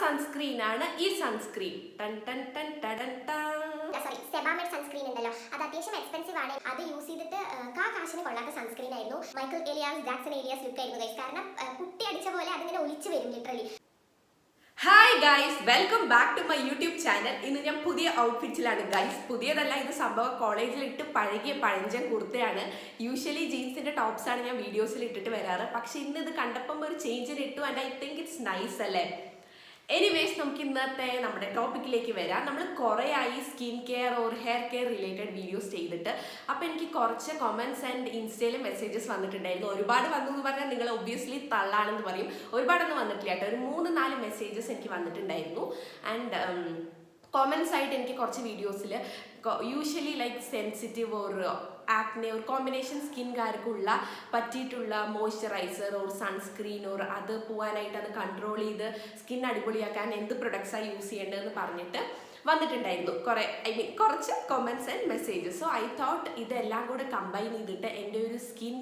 Sunscreen ആണ് ഈ sunscreen. Sebamed sunscreen ഉണ്ടല്ലോ, അത് അത്യാവശ്യം എക്സ്പെൻസീവ് ആണ്. അത് യൂസ് ചെയ്തിട്ട് കാശിന് കൊള്ളാത്ത സൺസ്ക്രീൻ ആയിരുന്നു. Michael alias Jackson alias look ആയിരുന്നു ഗൈസ്. കാരണം കുട്ടി അടിച്ച പോലെ അതിങ്ങനെ ഒലിച്ചു വരും literally. Hi guys, welcome back to my YouTube channel. ഇന്ന് ഞാൻ പുതിയ ഔട്ട്ഫിറ്റ്സിലാണ് ഗൈസ്. പുതിയതല്ല, ഇത് സംഭവം കോളേജിൽ ഇട്ട് പഴകിയ പഴഞ്ചൻ കുർത്തയാണ്. യൂഷ്വലി ജീൻസിന്റെ ടോപ്സ് ആണ് ഞാൻ വീഡിയോസിൽ ഇട്ടിട്ട് വരാറ്. പക്ഷെ ഇന്ന് ഇത് കണ്ടപ്പം ഒരു ചേഞ്ചിന് ഇട്ടു and I think it's nice അല്ലേ. എനിവേസ്, നമുക്ക് ഇന്നത്തെ നമ്മുടെ ടോപ്പിക്കിലേക്ക് വരാം. നമ്മൾ കുറേ ആയി skin care or hair care related videos ചെയ്തിട്ട്. അപ്പോൾ എനിക്ക് കുറച്ച് കമൻറ്റ്സ് ആൻഡ് ഇൻസ്റ്റയിൽ മെസ്സേജസ് വന്നിട്ടുണ്ടായിരുന്നു. ഒരുപാട് വന്നു എന്ന് പറഞ്ഞാൽ നിങ്ങൾ ഒബ്വിയസ്ലി തള്ളാണെന്ന് പറയും. ഒരുപാടൊന്നും വന്നിട്ടില്ല കേട്ടോ, ഒരു 3-4 മെസ്സേജസ് എനിക്ക് വന്നിട്ടുണ്ടായിരുന്നു. ആൻഡ് കോമൻസ് ആയിട്ട് എനിക്ക് കുറച്ച് വീഡിയോസിൽ usually like sensitive or acne ഒരു കോമ്പിനേഷൻ സ്കിൻകാർക്കുള്ള പറ്റിയിട്ടുള്ള മോയ്സ്ചറൈസർ ഓർ സൺസ്ക്രീൻ ഓർ അത് പോകാനായിട്ട് അത് കൺട്രോൾ ചെയ്ത് സ്കിൻ അടിപൊളിയാക്കാൻ എന്ത് പ്രൊഡക്ട്സാണ് യൂസ് ചെയ്യേണ്ടതെന്ന് പറഞ്ഞിട്ട് വന്നിട്ടുണ്ടായിരുന്നു കുറച്ച് comments and messages. So I thought ഇതെല്ലാം കൂടെ കമ്പൈൻ ചെയ്തിട്ട് എൻ്റെ ഒരു സ്കിൻ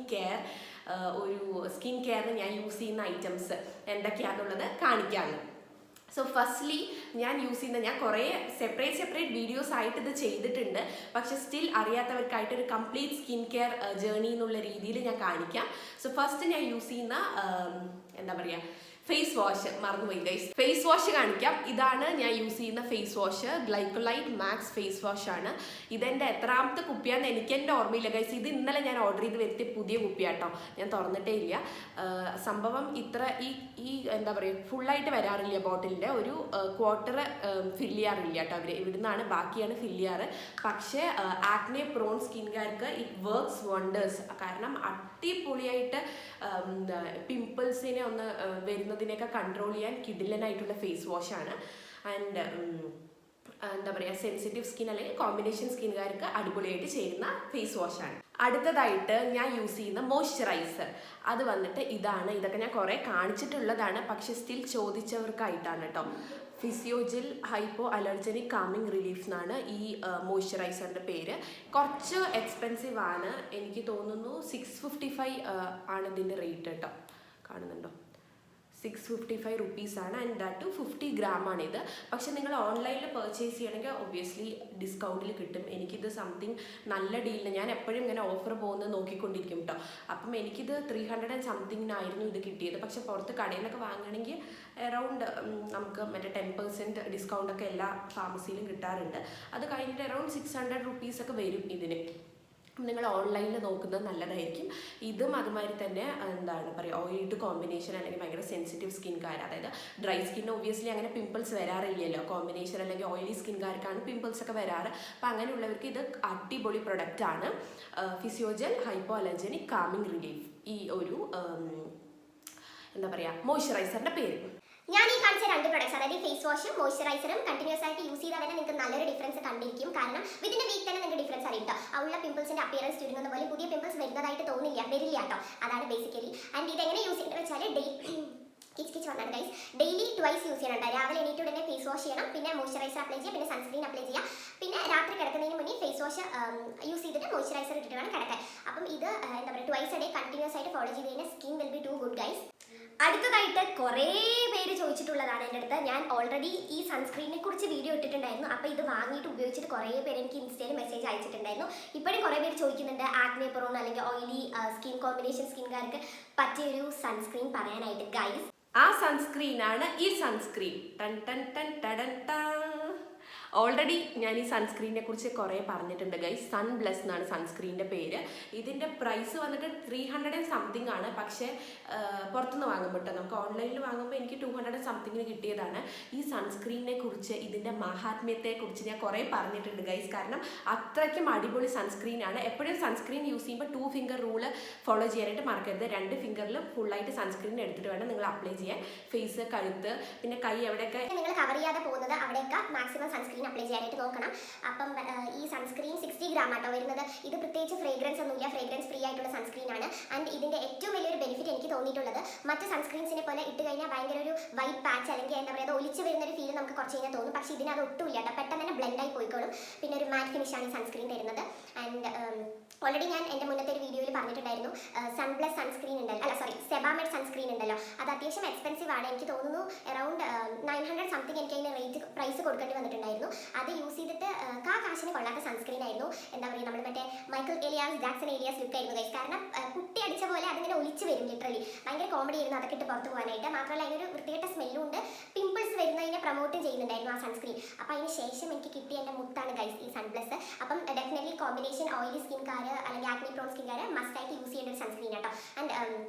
കെയറിന് ഞാൻ യൂസ് ചെയ്യുന്ന ഐറ്റംസ് എന്തൊക്കെയാണെന്നുള്ളത് കാണിക്കാമെന്ന്. സോ ഫസ്റ്റ്ലി ഞാൻ കുറേ സെപ്പറേറ്റ് വീഡിയോസ് ആയിട്ട് ഇത് ചെയ്തിട്ടുണ്ട്. പക്ഷെ സ്റ്റിൽ അറിയാത്തവർക്കായിട്ട് ഒരു കംപ്ലീറ്റ് സ്കിൻ കെയർ ജേർണി എന്നുള്ള രീതിയിൽ ഞാൻ കാണിക്കാം. സോ ഫസ്റ്റ് ഞാൻ യൂസ് ചെയ്യുന്ന ഫേസ് വാഷ് മറന്നുപോയി ഗൈസ്. ഫേസ് വാഷ് കാണിക്കാം. ഇതാണ് ഞാൻ യൂസ് ചെയ്യുന്ന face wash. Glycolite max face wash ആണ്. ഇതെൻ്റെ എത്രാമത്തെ കുപ്പിയാന്ന് എനിക്ക് എൻ്റെ ഓർമ്മയില്ല ഗൈസ്. ഇത് ഇന്നലെ ഞാൻ ഓർഡർ ചെയ്ത് വരുത്തിയ പുതിയ കുപ്പിയാട്ടോ, ഞാൻ തുറന്നിട്ടേ ഇല്ല. സംഭവം ഇത്ര ഈ ഫുള്ളായിട്ട് വരാറില്ല ബോട്ടിലിൻ്റെ. ഒരു ക്വാർട്ടർ ഫില്ല് ചെയ്യാറില്ല കേട്ടോ അവർ. ഇവിടുന്നാണ് ബാക്കിയാണ് ഫില്ല് ചെയ്യാറ്. പക്ഷേ ആക്നെ പ്രോൺ സ്കിൻകാർക്ക് ഇറ്റ് വർക്ക്സ് വണ്ടേഴ്സ്. കാരണം അടിപൊളിയായിട്ട് പിമ്പിൾസിനെ ഒന്ന് വരുന്നതിനെയൊക്കെ കൺട്രോൾ ചെയ്യാൻ കിഡിലനായിട്ടുള്ള ഫേസ് വാഷാണ്. ആൻഡ് സെൻസിറ്റീവ് സ്കിൻ അല്ലെങ്കിൽ കോമ്പിനേഷൻ സ്കിൻകാർക്ക് അടിപൊളിയായിട്ട് ചെയ്യുന്ന ഫേസ് വാഷാണ്. അടുത്തതായിട്ട് ഞാൻ യൂസ് ചെയ്യുന്ന മോയ്സ്ചറൈസർ അത് വന്നിട്ട് ഇതാണ്. ഇതൊക്കെ ഞാൻ കുറേ കാണിച്ചിട്ടുള്ളതാണ്, പക്ഷെ സ്റ്റിൽ ചോദിച്ചവർക്കായിട്ടാണ് കേട്ടോ. ഫിസിയോജെൽ ഹൈപ്പോ അലർജനിക് കാമിങ് റിലീഫ് എന്നാണ് ഈ മോയ്സ്ചറൈസറിൻ്റെ പേര്. കുറച്ച് എക്സ്പെൻസീവ് ആണ്, എനിക്ക് തോന്നുന്നു 655 ആണ് ഇതിൻ്റെ റേറ്റ് കേട്ടോ. കാണുന്നുണ്ടോ? 655 റുപ്പീസാണ്. ആൻഡ് ദാറ്റ് 50 ഗ്രാമാണിത്. പക്ഷെ നിങ്ങൾ ഓൺലൈനിൽ പർച്ചേസ് ചെയ്യണമെങ്കിൽ ഒബ്വിയസ്ലി ഡിസ്കൗണ്ടിൽ കിട്ടും. എനിക്കിത് സംതിങ് നല്ല ഡീലിന്, ഞാൻ എപ്പോഴും ഇങ്ങനെ ഓഫർ പോകുന്നത് നോക്കിക്കൊണ്ടിരിക്കും കേട്ടോ. അപ്പം എനിക്കിത് 300 and സംതിങ്ങിനായിരുന്നു ഇത് കിട്ടിയത്. പക്ഷെ പുറത്ത് കടയിൽ നിന്നൊക്കെ വാങ്ങണമെങ്കിൽ അറൗണ്ട് നമുക്ക് 10% ഡിസ്കൗണ്ടൊക്കെ എല്ലാ ഫാർമസിയിലും കിട്ടാറുണ്ട്. അത് കഴിഞ്ഞിട്ട് അറൗണ്ട് 600 റുപ്പീസൊക്കെ വരും ഇതിന്. നിങ്ങൾ ഓൺലൈനിൽ നോക്കുന്നത് നല്ലതായിരിക്കും. ഇതും അതുമാതിരി തന്നെ ഓയിൽ ടു കോമ്പിനേഷൻ അല്ലെങ്കിൽ ഭയങ്കര സെൻസിറ്റീവ് സ്കിൻകാർ, അതായത് ഡ്രൈ സ്കിന്നിന് ഒബ്വിയസ്ലി അങ്ങനെ പിമ്പിൾസ് വരാറില്ലല്ലോ. കോമ്പിനേഷൻ അല്ലെങ്കിൽ ഓയിലി സ്കിൻകാർക്കാണ് പിമ്പിൾസ് ഒക്കെ വരാറ്. അപ്പം അങ്ങനെയുള്ളവർക്ക് ഇത് അടിപൊളി പ്രൊഡക്റ്റാണ്. ഫിസിയോജെൽ ഹൈപ്പോ അലർജനിക് കാമിങ് റിലീഫ്, ഈ ഒരു മോയ്സ്ചറൈസറിൻ്റെ പേര്. ഞാൻ ഈ കാണിച്ച 2 പ്രൊഡക്ട്സ്, അതായത് ഫേസ് വാഷും മോയ്സ്ചറൈസറും കണ്ടിന്യൂസ് ആയിട്ട് യൂസ് ചെയ്താൽ തന്നെ നിങ്ങൾക്ക് നല്ലൊരു ഡിഫറൻസ് കണ്ടിരിക്കും. കാരണം വിതിൻ എ വീക്ക് തന്നെ നിങ്ങൾക്ക് ഡിഫറൻസ് അറിയും കേട്ടോ. ഉള്ള പിമ്പിൾസിന്റെ അപ്പിയറൻസ് ചുരുങ്ങുന്ന പോലെ പുതിയ പിമ്പിൾസ് വരുന്നതായിട്ട് വരില്ല കേട്ടോ. അതാണ് ബേസിക്കലി. ആൻഡ് ഇതെങ്ങനെ യൂസ് ചെയ്യേണ്ടത് വെച്ചാൽ കിച്ച് വന്നാണ് ഗൈസ്. ഡെയിലി ട്വൈസ് യൂസ് ചെയ്യണം. രാവിലെ എണീറ്റ് ഉടനെ ഫേസ് വാഷ് ചെയ്യണം, പിന്നെ മോയ്സ്ചറൈസർ അപ്ലൈ ചെയ്യുക, പിന്നെ സൺസ്ക്രീൻ അപ്ലൈ ചെയ്യുക, പിന്നെ രാത്രി കിടക്കുന്നതിന് മുന്നേ ഫേസ് വാഷ് യൂസ് ചെയ്തിട്ട് മോയ്സ്ചറൈസർ ഇട്ടിട്ട് വേണം കിടക്കാൻ. അപ്പം ഇത് ട്വൈസ് എ ഡേ കണ്ടിന്യൂസ് ആയിട്ട് ഫോളോ ചെയ്ത് കഴിഞ്ഞാൽ skin will be too good guys. അടുത്തതായിട്ട് കുറേ പേര് ചോദിച്ചിട്ടുള്ളതാണ് എൻ്റെ അടുത്ത്. ഞാൻ ഓൾറെഡി ഈ സൺസ്ക്രീനെ കുറിച്ച് വീഡിയോ ഇട്ടിട്ടുണ്ടായിരുന്നു. അപ്പോൾ ഇത് വാങ്ങിയിട്ട് ഉപയോഗിച്ചിട്ട് കുറേ പേര് എനിക്ക് ഇൻസ്റ്റയിൽ മെസ്സേജ് അയച്ചിട്ടുണ്ടായിരുന്നു. ഇപ്പോഴും കുറേ പേര് ചോദിക്കുന്നുണ്ട് ആക്നെ പ്രോൺ അല്ലെങ്കിൽ ഓയിലി സ്കിൻ കോമ്പിനേഷൻ സ്കിൻകാർക്ക് പറ്റിയൊരു സൺസ്ക്രീൻ പറയാനായിട്ട് ഗൈസ്. ആ സൺസ്ക്രീനാണ് ഈ സൺസ്ക്രീൻ. ഓൾറെഡി ഞാൻ ഈ സൺസ്ക്രീനെ കുറിച്ച് കുറേ പറഞ്ഞിട്ടുണ്ട് ഗൈസ്. സൺ ബ്ലസ് എന്നാണ് സൺസ്ക്രീനിൻ്റെ പേര്. ഇതിൻ്റെ പ്രൈസ് വന്നിട്ട് 300 and സംതിങ് ആണ്. പക്ഷേ പുറത്തുനിന്ന് വാങ്ങുമ്പോൾ നമുക്ക് ഓൺലൈനിൽ വാങ്ങുമ്പോൾ എനിക്ക് 200 and സംതിങ്ങിന് കിട്ടിയതാണ്. ഈ സൺസ്ക്രീനിനെ കുറിച്ച്, ഇതിൻ്റെ മഹാത്മ്യത്തെക്കുറിച്ച് ഞാൻ കുറേ പറഞ്ഞിട്ടുണ്ട് ഗൈസ്. കാരണം അത്രയ്ക്കും അടിപൊളി സൺസ്ക്രീനാണ്. എപ്പോഴും സൺസ്ക്രീൻ യൂസ് ചെയ്യുമ്പോൾ 2 ഫിംഗർ റൂള് ഫോളോ ചെയ്യാനായിട്ട് മറക്കരുത്. 2 ഫിംഗറിലും ഫുള്ളായിട്ട് സൺസ്ക്രീൻ എടുത്തിട്ട് വേണം നിങ്ങൾ അപ്ലൈ ചെയ്യാൻ. ഫേസ്, കഴുത്ത്, പിന്നെ കൈ എവിടെയൊക്കെ നിങ്ങൾ കവർ ചെയ്യാതെ പോകുന്നത് അവിടെയൊക്കെ മാക്സിമം സൺസ്ക്രീൻ അപ്ലൈ ചെയ്യാനായിട്ട് നോക്കണം. അപ്പം ഈ സൺസ്ക്രീൻ 60 ഗ്രാം ആട്ടോ വരുന്നത്. ഇത് പ്രത്യേകിച്ച് ഫ്രേഗ്രൻസ് ഒന്നുമില്ല, ഫ്രേഗ്രൻസ് ഫ്രീ ആയിട്ടുള്ള സൺസ്ക്രീൻ ആണ്. ആൻഡ് ഇതിൻ്റെ ഏറ്റവും വലിയൊരു ബെനിഫിറ്റ് എനിക്ക് തോന്നിയിട്ടുള്ളത്, മറ്റ് സൺസ്ക്രീൻസിനെ പോലെ ഇട്ട് കഴിഞ്ഞാൽ ഭയങ്കര ഒരു വൈറ്റ് പാച്ച് അല്ലെങ്കിൽ ഒലിച്ച് വരുന്നൊരു ഫീൽ നമുക്ക് കുറച്ച് കഴിഞ്ഞാൽ തോന്നും. പക്ഷേ ഇതിനത് ഒട്ടുമില്ല കേട്ടോ, പെട്ടെന്ന് തന്നെ ബ്ലെൻഡായി പോയിക്കോളും. പിന്നെ ഒരു മാറ്റ് ഫിനിഷാണ് ഈ സൺസ്ക്രീൻ തരുന്നത്. ആൻഡ് ഓൾറെഡി ഞാൻ എൻ്റെ മുന്നത്തെ ഒരു വീഡിയോയിൽ പറഞ്ഞിട്ടുണ്ടായിരുന്നു, സൺപ്ലസ് സൺസ്ക്രീൻ ഉണ്ടല്ലോ, സെബാമെഡ് സൺസ്ക്രീൻ ഉണ്ടല്ലോ, അത് അത്യാവശ്യം എക്സ്പെൻസീവ് ആണ്. എനിക്ക് തോന്നുന്നു അറൗണ്ട് 900 അപ്പോഴത്തേക്ക് എനിക്ക് അതിന് പ്രൈസ് കൊടുക്കേണ്ടി വന്നിട്ടുണ്ടായിരുന്നു. അത് യൂസ് ചെയ്തിട്ട് കാശിന് കൊള്ളാത്ത സൺസ്ക്രീൻ ആയിരുന്നു. എന്താ പറയുക, നമ്മൾ മറ്റേ Michael Elias Jackson alias look ആയിരുന്നു ഗൈസ്. കാരണം കുട്ടി അടിച്ച പോലെ അതിങ്ങനെ ഒലിച്ച് വരും ലിറ്ററലി. ഭയങ്കര കോമഡി ആയിരുന്നു അതൊക്കെ ഇട്ട് പുറത്ത് പോകാനായിട്ട്. മാത്രമല്ല അതിനൊരു വൃത്തികെട്ട സ്മെല്ലും ഉണ്ട്. പിമ്പിൾസ് വരുന്നതിനെ പ്രൊമോട്ടും ചെയ്യുന്നുണ്ടായിരുന്നു ആ സൺസ്ക്രീൻ. അപ്പോൾ അതിന് ശേഷം എനിക്ക് കിട്ടിയ എൻ്റെ മുത്താണ് ഗൈസ് ഈ സൺപ്ലസ്. അപ്പം ഡെഫിനറ്റ്ലി കോമ്പിനേഷൻ ഓയിലി സ്കിൻകാർ അല്ലെങ്കിൽ ആക്നി പ്രോൺ സ്കിൻകാർ മസ്റ്റായിട്ട് യൂസ് ചെയ്യേണ്ട ഒരു സൺസ്ക്രീൻ കേട്ടോ. ആൻഡ്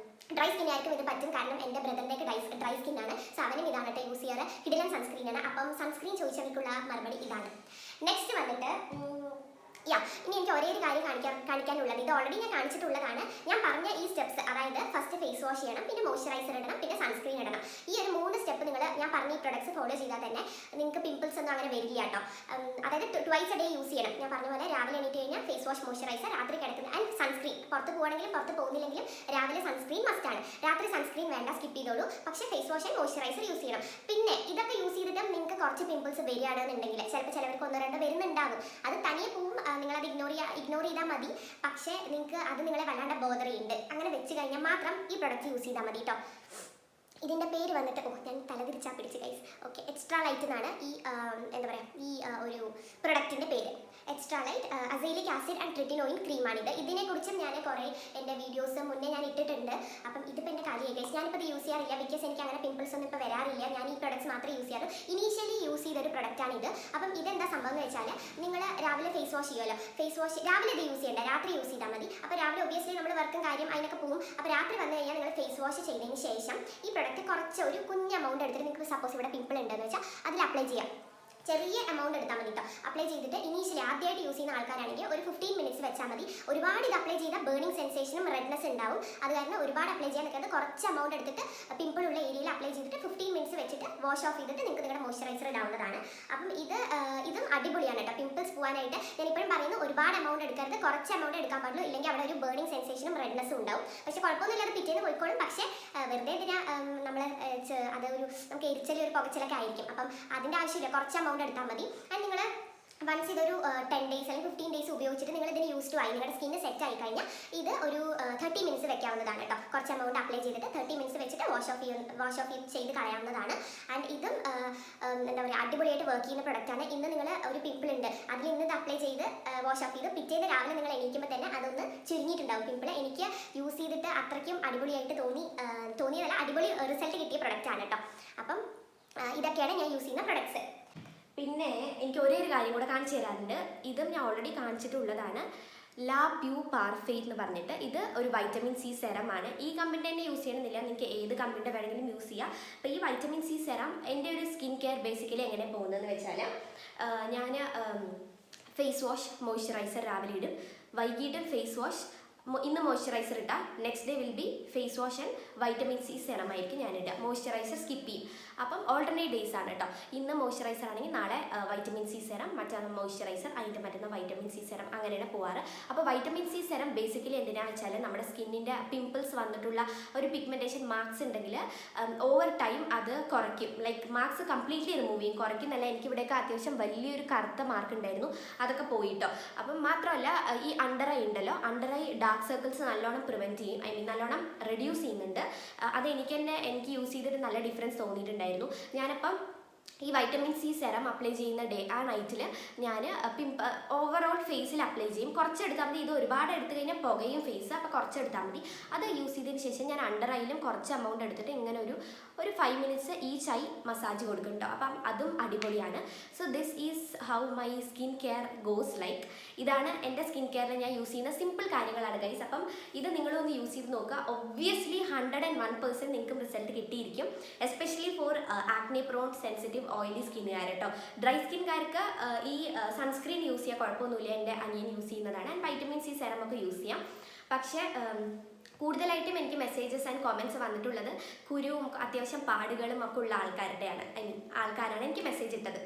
ഡ്രൈ സ്കിൻ ആയിരിക്കും ഇത് പറ്റും. കാരണം എൻ്റെ ബ്രദറിൻ്റെയൊക്കെ ഡ്രൈ സ്കിൻ ആണ്. സോ അവനും ഇതാണ് കേട്ടോ യൂസ് ചെയ്യാറ്. കിടിലൻ സൺസ്ക്രീൻ ആണ്. അപ്പം സൺസ്ക്രീൻ ചോദിച്ചവർക്കുള്ള മറുപടി ഇതാണ്. നെക്സ്റ്റ് വന്നിട്ട് ഇനി എനിക്ക് ഒരേ ഒരു കാര്യം കാണിക്കാനുള്ളത്, ഇത് ഓൾറെഡി ഞാൻ കാണിച്ചിട്ടുള്ളതാണ്. ഞാൻ പറഞ്ഞ ഈ സ്റ്റെപ്സ്, അതായത് ഫസ്റ്റ് ഫേസ് വാഷ് ചെയ്യണം, പിന്നെ മോയ്സ്ചറൈസർ ഇടണം, പിന്നെ സൺസ്ക്രീൻ ഇടണം. ഈ ഒരു 3 സ്റ്റെപ്പ് നിങ്ങൾ ഞാൻ പറഞ്ഞ ഈ പ്രൊഡക്ട്സ് ഫോളോ ചെയ്താൽ തന്നെ നിങ്ങൾക്ക് പിമ്പിൾസ് ഒന്നും അങ്ങനെ വരില്ല കേട്ടോ. അതായത് ട്വൈസ് എ ഡേ യൂസ് ചെയ്യണം. ഞാൻ പറഞ്ഞ പോലെ രാവിലെ എണീറ്റ് കഴിഞ്ഞാൽ ഫേസ് വാഷ്, മോയ്സ്ചറൈസർ, രാത്രി കിടക്കുന്നത് ആൻഡ് സൺസ്ക്രീൻ. പുറത്ത് പോകുകയാണെങ്കിലും പുറത്ത് പോകുന്നില്ലെങ്കിലും രാവിലെ സൺസ്ക്രീൻ മസ്റ്റാണ്. രാത്രി സൺസ്ക്രീൻ വേണ്ട, സ്കിപ്പ് ചെയ്തോളൂ. പക്ഷേ face wash and moisturiser use ചെയ്യണം. പിന്നെ ഇതൊക്കെ യൂസ് ചെയ്തിട്ടും നിങ്ങൾക്ക് കുറച്ച് പിമ്പിൾസ് വരികയാണെന്നുണ്ടെങ്കിൽ ചിലപ്പോൾ ചിലവർക്ക് 1-2 വരുന്നുണ്ടാകും. അത് തനിയെ പോവും, നിങ്ങളത് ഇഗ്നോർ ചെയ്താൽ മതി. പക്ഷേ നിങ്ങൾക്ക് അത് നിങ്ങളെ വല്ലാണ്ട് ബോദർ ചെയ്യുന്നുണ്ട്. അങ്ങനെ വെച്ച് കഴിഞ്ഞാൽ മാത്രം ഈ പ്രൊഡക്റ്റ് യൂസ് ചെയ്താൽ മതി കേട്ടോ. ഇതിൻ്റെ പേര് വന്നിട്ട് ഞാൻ തലതിരിച്ചാൽ പിടിച്ച് ഗൈസ്. ഓക്കെ, എക്സ്ട്രാ ലൈറ്റ് എന്നാണ് ഈ എന്താ പറയുക ഈ ഒരു പ്രൊഡക്റ്റിൻ്റെ പേര്. Extra light azelaic acid and tretinoin ക്രീമാണിത്. ഇതിനെക്കുറിച്ചും ഞാൻ കുറേ എൻ്റെ വീഡിയോസ് മുന്നേ ഞാൻ ഇട്ടിട്ടുണ്ട്. അപ്പം ഇതിപ്പോൾ എൻ്റെ കാര്യമായി ഗൈസ്. ഞാനിപ്പോൾ ഇത് യൂസ് ചെയ്യാറില്ല, ബിക്കോസ് എനിക്ക് അങ്ങനെ പിമ്പിൾസ് ഒന്നും ഇപ്പോൾ വരാറില്ല. ഞാൻ ഈ പ്രൊഡക്ട്സ് മാത്രമേ യൂസ് ചെയ്യാറ്. ഇനീഷ്യലി യൂസ് ചെയ്തൊരു പ്രൊഡക്റ്റാണ് ഇത്. അപ്പം ഇതെന്താ സംഭവം എന്ന് വെച്ചാൽ, നിങ്ങൾ രാവിലെ ഫേസ് വാഷ് ചെയ്യുമല്ലോ. ഫേസ് വാഷ് രാവിലെ ഇത് യൂസ് ചെയ്യേണ്ട, രാത്രി യൂസ് ചെയ്താൽ മതി. അപ്പോൾ രാവിലെ ഒബ്വിയസ്ലി നമ്മൾ വർക്കും കാര്യം അതിനൊക്കെ പോകും. അപ്പോൾ രാത്രി വന്നു കഴിഞ്ഞാൽ നിങ്ങൾ ഫേസ് വാഷ് ചെയ്തതിന് ശേഷം ഈ പ്രൊഡക്റ്റ് കുറച്ച് ഒരു കുഞ്ഞ് എമൗണ്ട് എടുത്തിട്ട്, നിങ്ങൾക്ക് സപ്പോസ് ഇവിടെ പിമ്പിൾ ഉണ്ടെന്ന് വെച്ചാൽ അതിൽ അപ്ലൈ ചെയ്യാം. ചെറിയ എമൗണ്ട് എടുത്താൽ മതി കേട്ടോ. അപ്ലൈ ചെയ്തിട്ട് ഇനീഷ്യലി ആദ്യമായിട്ട് യൂസ് ചെയ്യുന്ന ആൾക്കാരാണെങ്കിൽ ഒരു 15 മിനിറ്റ്സ് വെച്ചാൽ മതി. ഒരുപാട് ഇത് അപ്ലൈ ചെയ്താൽ ബേണിംഗ് സെൻസേഷനും റെഡ്നെസ് ഉണ്ടാവും. അത് കാരണം ഒരുപാട് അപ്ലൈ ചെയ്യാൻ നിൽക്കുന്നത്, കുറച്ച് എമൗണ്ട് എടുത്തിട്ട് പിമ്പിൾ ഉള്ള ഏരിയയിൽ അപ്ലൈ ചെയ്തിട്ട് 15 മിനിറ്റ്സ് വെച്ചിട്ട് വാഷ് ഓഫ് ചെയ്തിട്ട് നിങ്ങൾക്ക് നിങ്ങളുടെ മോയ്സ്ചറൈസർ ഇടാവുന്നതാണ്. അപ്പം ഇതും അടിപൊളിയാണ് കേട്ടോ പിമ്പിൾസ് പോകാനായിട്ട്. ഞാൻ ഇപ്പോഴും പറയുന്നു, ഒരുപാട് എമൗണ്ട് എടുക്കരുത്, കുറച്ച് എമൗണ്ട് എടുക്കാൻ പാടുള്ളൂ. ഇല്ലെങ്കിൽ അവിടെ ഒരു ബേണിംഗ് സെൻസേഷനും റെഡ്നെസ്സും ഉണ്ടാവും. പക്ഷേ കുഴപ്പമൊന്നുമില്ല, അത് പിറ്റേന്ന് പോയിക്കോളും. പക്ഷേ വെറുതെ എന്തിനാ നമ്മൾ അതൊരു നമുക്ക് എരിച്ചലും ഒരു പുകച്ചിലൊക്കെ ആയിരിക്കും. അപ്പം അതിൻ്റെ ആവശ്യമില്ല, കുറച്ച് എമൗണ്ട് എടുത്താൽ മതി. ആൻഡ് നിങ്ങൾ വൺസ് ഇതൊരു 10 ഡേയ്സ് അല്ലെങ്കിൽ 15 ഡേയ്സ് ഉപയോഗിച്ചിട്ട് നിങ്ങൾ ഇതിന് യൂസ് ടു ആയി, നിങ്ങളുടെ സ്കിന്ന് സെറ്റ് ആയി കഴിഞ്ഞാൽ ഇത് ഒരു 30 മിനിറ്റ്സ് വെക്കാവുന്നതാണ് കേട്ടോ. കുറച്ച് എമൗണ്ട് അപ്ലൈ ചെയ്തിട്ട് 30 മിനിറ്റ്സ് വെച്ചിട്ട് വാഷ് ഓഫ് ചെയ്ത് കളയാവുന്നതാണ്. ആൻഡ് ഇതും എന്താ പറയുക അടിപൊളിയായിട്ട് വർക്ക് ചെയ്യുന്ന പ്രൊഡക്റ്റാണ്. ഇന്ന് നിങ്ങൾ ഒരു പിമ്പിൾ ഉണ്ട്, അതിൽ ഇന്ന് ഇത് അപ്ലൈ ചെയ്ത് വാഷ് ഓഫ് ചെയ്ത് പിറ്റേന്ന് രാവിലെ നിങ്ങൾ എണീക്കുമ്പോൾ തന്നെ അതൊന്ന് ചുരുങ്ങിയിട്ടുണ്ടാവും പിമ്പിൾ. എനിക്ക് യൂസ് ചെയ്തിട്ട് അത്രയ്ക്കും അടിപൊളിയായിട്ട് തോന്നിയതല്ല, അടിപൊളി റിസൾട്ട് കിട്ടിയ പ്രൊഡക്റ്റാണ് കേട്ടോ. അപ്പം ഇതൊക്കെയാണ് ഞാൻ യൂസ് ചെയ്യുന്ന പ്രൊഡക്ട്സ്. പിന്നെ എനിക്ക് ഒരേ ഒരു കാര്യം കൂടെ കാണിച്ചു തരാറുണ്ട്. ഇതും ഞാൻ ഓൾറെഡി കാണിച്ചിട്ടുള്ളതാണ്. ലാ പ്യൂ പാർഫെയ്റ്റ് എന്ന് പറഞ്ഞിട്ട്, ഇത് ഒരു വൈറ്റമിൻ സി സെറമാണ്. ഈ കമ്പനി തന്നെ യൂസ് ചെയ്യണമെന്നില്ല, നിങ്ങൾക്ക് ഏത് കമ്പനിയുടെ വേണമെങ്കിലും യൂസ് ചെയ്യാം. അപ്പോൾ ഈ വൈറ്റമിൻ സി സെറം എൻ്റെ ഒരു സ്കിൻ കെയർ ബേസിക്കലി എങ്ങനെ പോകുന്നതെന്ന് വെച്ചാൽ, ഞാൻ ഫേസ് വാഷ്, മോയ്സ്ചറൈസർ രാവിലെ ഇടും, വൈകിട്ടും ഫേസ് വാഷ്. ഇന്ന് മോയ്സ്ചറൈസർ ഇട്ടാൽ next day will be face wash and vitamin C serum ആയിരിക്കും ഞാൻ ഇടുക. മോയ്സ്ചറൈസർ സ്കിപ്പ് ചെയ്യും. അപ്പം ഓൾട്ടർനേറ്റ് ഡേയ്സ് ആണ് കേട്ടോ. ഇന്ന് മോയ്സ്ചറൈസർ ആണെങ്കിൽ നാളെ വൈറ്റമിൻ സി സെറം, മറ്റന്നാൾ മോയ്സ്ചറൈസർ, അതിൻ്റെ മറ്റന്നാൾ വൈറ്റമിൻ സി സെറം, അങ്ങനെയാണ് പോവാറ്. അപ്പോൾ വൈറ്റമിൻ സി സെറം ബേസിക്കലി എന്തിനാണെന്ന് വെച്ചാൽ, നമ്മുടെ സ്കിന്നിൻ്റെ പിമ്പിൾസ് വന്നിട്ടുള്ള ഒരു പിഗ്മെൻറ്റേഷൻ മാർക്സ് ഉണ്ടെങ്കിൽ ഓവർ ടൈം അത് കുറയ്ക്കും. ലൈക്ക് മാർക്സ് കംപ്ലീറ്റ്ലി റിമൂവ് ചെയ്യും. കുറയ്ക്കുന്നല്ല, എനിക്കിവിടെയൊക്കെ അത്യാവശ്യം വലിയൊരു കറുത്ത മാർക്ക് ഉണ്ടായിരുന്നു, അതൊക്കെ പോയിട്ടോ. അപ്പം മാത്രമല്ല, ഈ അണ്ടർ ഐ ഉണ്ടല്ലോ, അണ്ടർ ഐ ഡാർക്ക് സർക്കിൾസ് നല്ലോണം പ്രിവെൻറ്റ് ചെയ്യും, നല്ലോണം റെഡ്യൂസ് ചെയ്യുന്നുണ്ട്. അത് എനിക്ക് യൂസ് ചെയ്തിട്ട് നല്ല ഡിഫറൻസ് തോന്നിയിട്ടുണ്ടായിരുന്നു. ഞാനപ്പം ഈ വൈറ്റമിൻ സി സെറം അപ്ലൈ ചെയ്യുന്ന ആ നൈറ്റിൽ ഞാൻ ഓവറോൾ ഫേസിൽ അപ്ലൈ ചെയ്യും. കുറച്ചെടുത്താൽ മതി, ഇത് ഒരുപാട് എടുത്തു കഴിഞ്ഞാൽ പുകയും ഫേസ്, അപ്പോൾ കുറച്ചെടുത്താൽ മതി. അത് യൂസ് ചെയ്തതിന് ശേഷം ഞാൻ അണ്ടർ ഐയിലും കുറച്ച് എമൗണ്ട് എടുത്തിട്ട് ഇങ്ങനെ ഒരു 5 മിനിറ്റ്സ് ഈച്ച് ഐ മസാജ് കൊടുക്കും കേട്ടോ. അപ്പം അതും അടിപൊളിയാണ്. So this is how my skin care goes like. ഇതാണ് എൻ്റെ സ്കിൻ കെയറിൽ ഞാൻ യൂസ് ചെയ്യുന്ന സിമ്പിൾ കാര്യങ്ങളാണ് ഗൈസ്. അപ്പം ഇത് നിങ്ങളൊന്ന് യൂസ് ചെയ്ത് നോക്കുക. ഒബ്വിയസ്ലി 101% നിങ്ങൾക്കും റിസൾട്ട് കിട്ടിയിരിക്കും. Especially for acne prone sensitive oily സ്കിന്നുകാർ കേട്ടോ. ഡ്രൈ സ്കിൻകാർക്ക് ഈ സൺസ്ക്രീൻ യൂസ് ചെയ്യാൻ കുഴപ്പമൊന്നുമില്ല. എൻ്റെ അനിയൻ യൂസ് ചെയ്യുന്നതാണ്. ആൻഡ് വൈറ്റമിൻ സി സെറം ഒക്കെ യൂസ് ചെയ്യാം. പക്ഷേ കൂടുതലായിട്ടും എനിക്ക് മെസ്സേജസ് ആൻഡ് കോമെൻറ്റ്സ് വന്നിട്ടുള്ളത് കുരുവും അത്യാവശ്യം പാടുകളും ഒക്കെ ഉള്ള ആൾക്കാരാണ് എനിക്ക് മെസ്സേജ് ഇട്ടത്.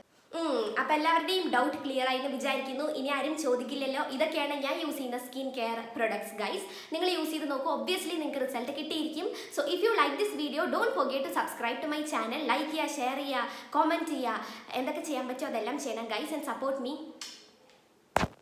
അപ്പം എല്ലാവരുടെയും ഡൗട്ട് ക്ലിയർ ആയി എന്ന് വിചാരിക്കുന്നു. ഇനി ആരും ചോദിക്കില്ലല്ലോ. ഇതൊക്കെയാണ് ഞാൻ യൂസ് ചെയ്യുന്ന സ്കിൻ കെയർ പ്രൊഡക്ട്സ് ഗൈസ്. നിങ്ങൾ യൂസ് ചെയ്ത് നോക്കൂ, ഒബ്വിയസ്ലി നിങ്ങൾക്ക് റിസൾട്ട് കിട്ടിയിരിക്കും. So if you like this video, don't forget to subscribe to my channel. Like ചെയ്യുക, ഷെയർ ചെയ്യുക, കോമെൻറ്റ് ചെയ്യുക, എന്തൊക്കെ ചെയ്യാൻ പറ്റുമോ അതെല്ലാം ചെയ്യണം ഗൈസ്. And support me.